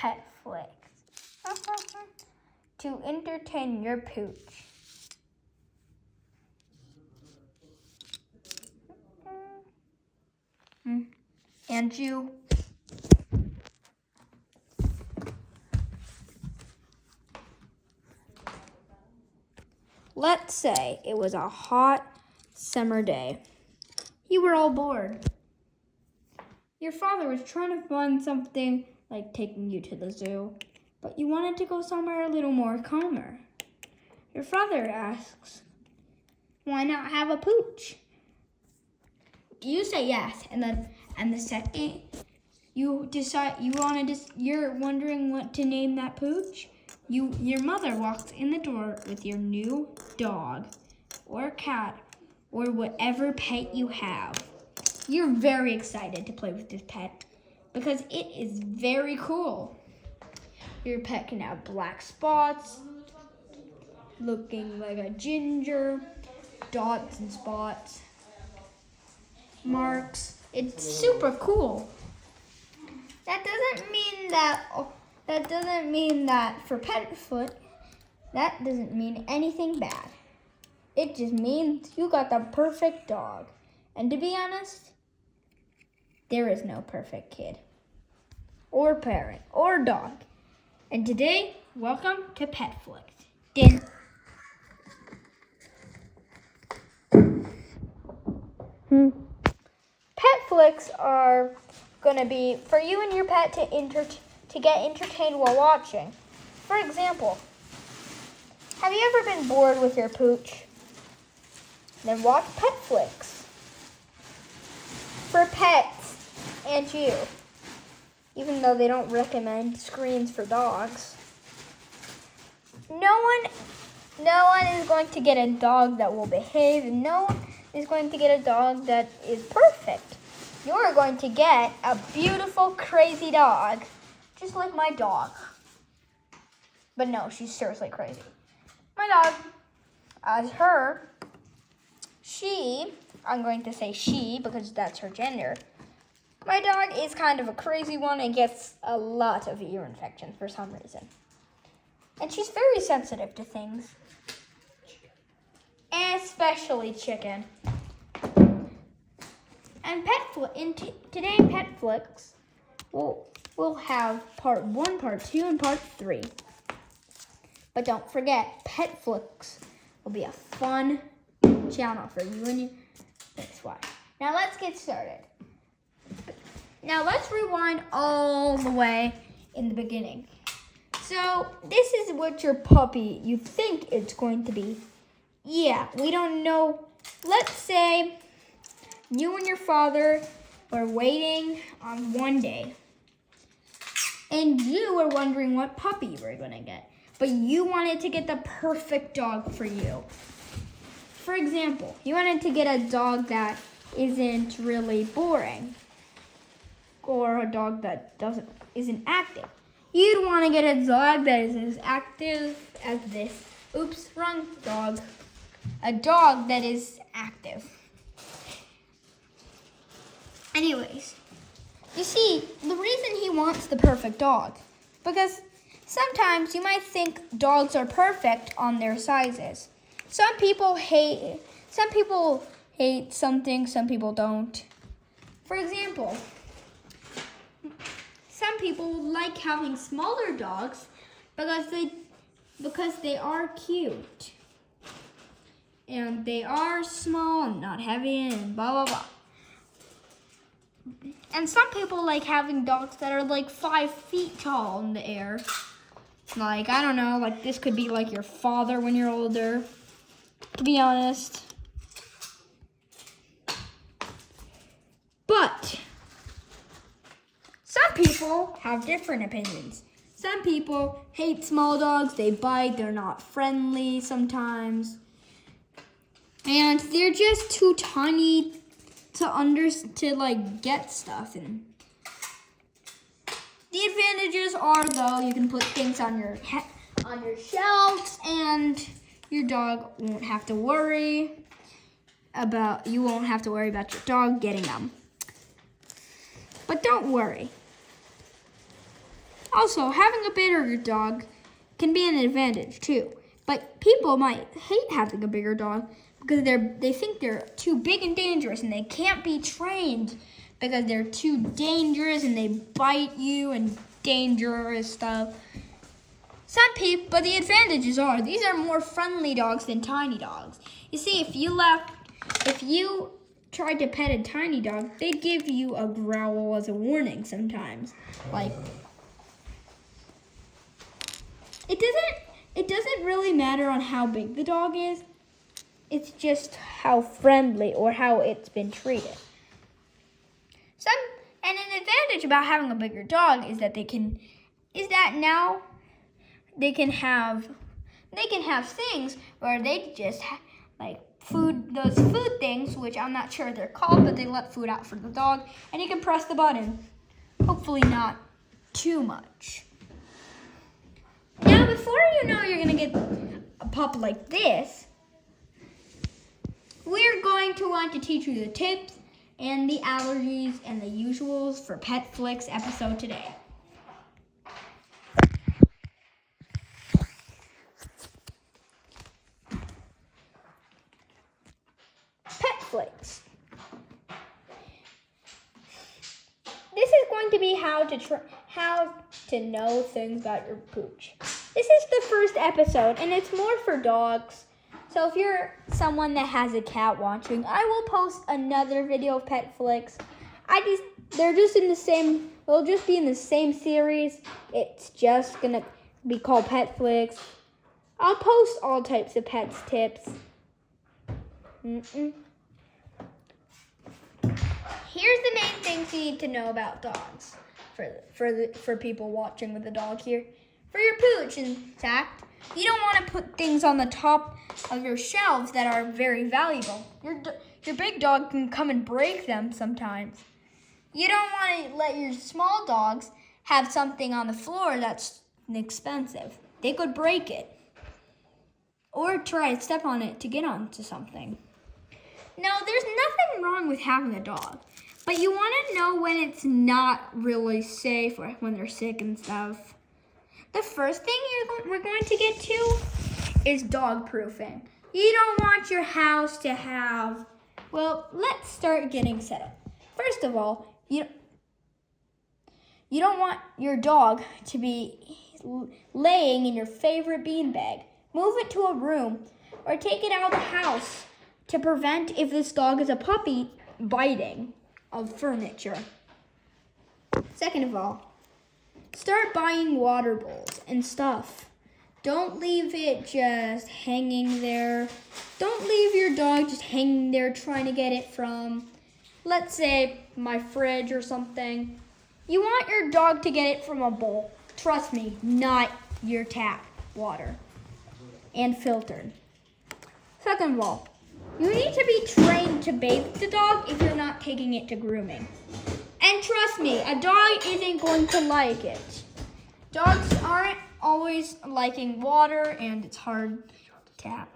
Petflicks to entertain your pooch. And you. Let's say it was a hot summer day. You were all bored. Your father was trying to find something like taking you to the zoo, but you wanted to go somewhere a little more calmer. Your father asks, why not have a pooch? You say yes, and the second you decide you're wondering what to name that pooch, your mother walks in the door with your new dog or cat or whatever pet you have. You're very excited to play with this pet because it is very cool. Your pet can have black spots, looking like a ginger, dots and spots, marks. It's super cool. That doesn't mean that for Petfoot, that doesn't mean anything bad. It just means you got the perfect dog. And to be honest, there is no perfect kid or parent or dog. And today, welcome to Petflicks. Petflicks are gonna be for you and your pet to get entertained while watching. For example, have you ever been bored with your pooch? Then watch Petflicks for pets and you. Even though they don't recommend screens for dogs. No one is going to get a dog that will behave, and no one is going to get a dog that is perfect. You're going to get a beautiful, crazy dog, just like my dog. But no, she's seriously crazy. My dog, I'm going to say she because that's her gender. My dog is kind of a crazy one and gets a lot of ear infections for some reason. And she's very sensitive to things, especially chicken. And today in Petflicks, we'll have part 1, part 2, and part 3. But don't forget, Petflicks will be a fun channel for you and your next watch. Now let's get started. Now let's rewind all the way in the beginning. So this is what your puppy, you think it's going to be. Yeah, we don't know. Let's say you and your father were waiting on one day. And you were wondering what puppy you were going to get. But you wanted to get the perfect dog for you. For example, you wanted to get a dog that isn't really boring. Or a dog that isn't active. You'd want to get a dog that is as active as this. Oops, wrong dog. A dog that is active. Anyways, you see, the reason he wants the perfect dog, because sometimes you might think dogs are perfect on their sizes. Some people hate something, some people don't. For example, some people like having smaller dogs because they are cute. And they are small and not heavy and blah, blah, blah. And some people like having dogs that are like 5 feet tall in the air. Like, I don't know, like this could be like your father when you're older, to be honest. But some people have different opinions. Some people hate small dogs, they bite, they're not friendly sometimes. And they're just too tiny to like get stuff. And the advantages are, though, you can put things on your shelves and your dog won't have to worry about your dog getting them. But don't worry. Also, having a bigger dog can be an advantage too. But people might hate having a bigger dog because they think they're too big and dangerous and they can't be trained because they're too dangerous and they bite you and dangerous stuff. Some people, but the advantages are these are more friendly dogs than tiny dogs. You see, if you tried to pet a tiny dog, they'd give you a growl as a warning sometimes. Like, it doesn't really matter on how big the dog is. It's just how friendly or how it's been treated. And an advantage about having a bigger dog is that now they can have things where they just like those food things, which I'm not sure they're called, but they let food out for the dog, and you can press the button. Hopefully not too much. Now, before you know you're gonna get a pup like this, we're going to want to teach you the tips and the allergies and the usuals for Petflicks episode today. Petflicks. This is going to be how to know things about your pooch. This is the first episode, and it's more for dogs. So if you're someone that has a cat watching, I will post another video of Petflicks. They're just in the same. They'll just be in the same series. It's just gonna be called Petflicks. I'll post all types of pets tips. Here's the main things you need to know about dogs for people watching with a dog here. For your pooch, in fact, you don't want to put things on the top of your shelves that are very valuable. Your big dog can come and break them sometimes. You don't want to let your small dogs have something on the floor that's expensive. They could break it or try to step on it to get onto something. Now, there's nothing wrong with having a dog, but you want to know when it's not really safe or when they're sick and stuff. The first thing we're going to get to is dog proofing. You don't want your house to have, well, let's start getting set up. First of all, you don't want your dog to be laying in your favorite beanbag. Move it to a room or take it out of the house to prevent, if this dog is a puppy, biting of furniture. Second of all, start buying water bowls and stuff. Don't leave it just hanging there. Don't leave your dog just hanging there trying to get it from, let's say, my fridge or something. You want your dog to get it from a bowl. Trust me, not your tap water. And filtered. Second of all, you need to be trained to bathe the dog if you're not taking it to grooming. And trust me, a dog isn't going to like it. Dogs aren't always liking water, and it's hard to tap.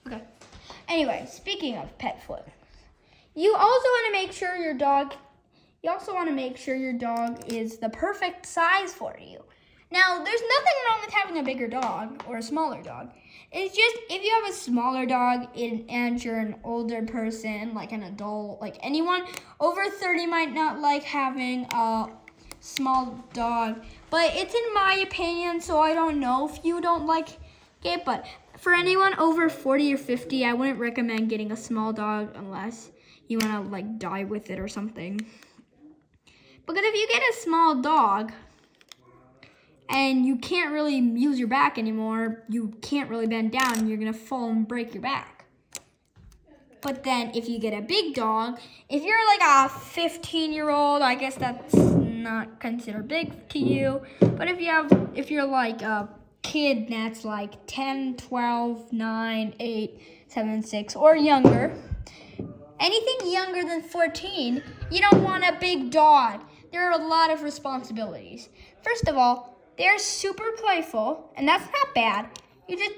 Okay. Anyway, speaking of Petflicks, you also want to make sure your dog is the perfect size for you. Now, there's nothing wrong with having a bigger dog or a smaller dog. It's just if you have a smaller dog and you're an older person, like an adult, like anyone over 30 might not like having a small dog. But it's in my opinion, so I don't know if you don't like it. But for anyone over 40 or 50, I wouldn't recommend getting a small dog unless you want to like die with it or something. Because if you get a small dog and you can't really use your back anymore, you can't really bend down, and you're gonna fall and break your back. But then if you get a big dog, if you're like a 15-year-old, I guess that's not considered big to you. But if you're like a kid that's like 10, 12, 9, 8, 7, 6, or younger, anything younger than 14, you don't want a big dog. There are a lot of responsibilities. First of all, they're super playful, and that's not bad. You just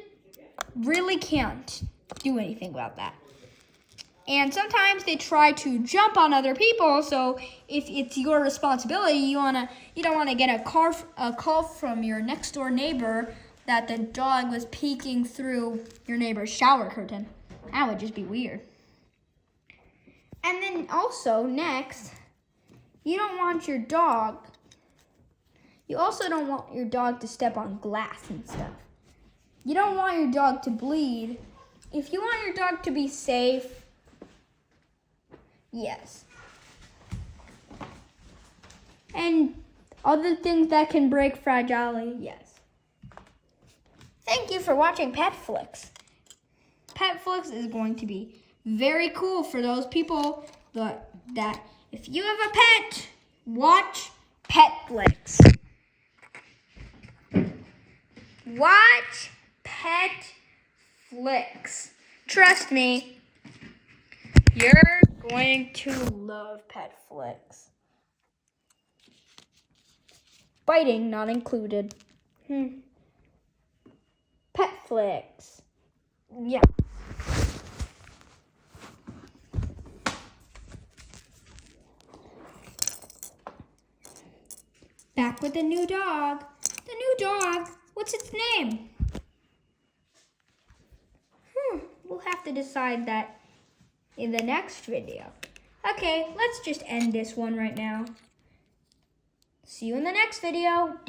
really can't do anything about that. And sometimes they try to jump on other people. So if it's your responsibility, you don't want to get a call from your next door neighbor that the dog was peeking through your neighbor's shower curtain. That would just be weird. And then also next, you also don't want your dog to step on glass and stuff. You don't want your dog to bleed. If you want your dog to be safe, yes. And other things that can break fragility, yes. Thank you for watching Petflicks. Petflicks is going to be very cool for those people that if you have a pet, watch Petflicks. Watch Petflicks. Trust me, you're going to love Petflicks. Biting not included. Petflicks. Yeah. Back with the new dog. The new dog. What's its name? We'll have to decide that in the next video. Okay, let's just end this one right now. See you in the next video.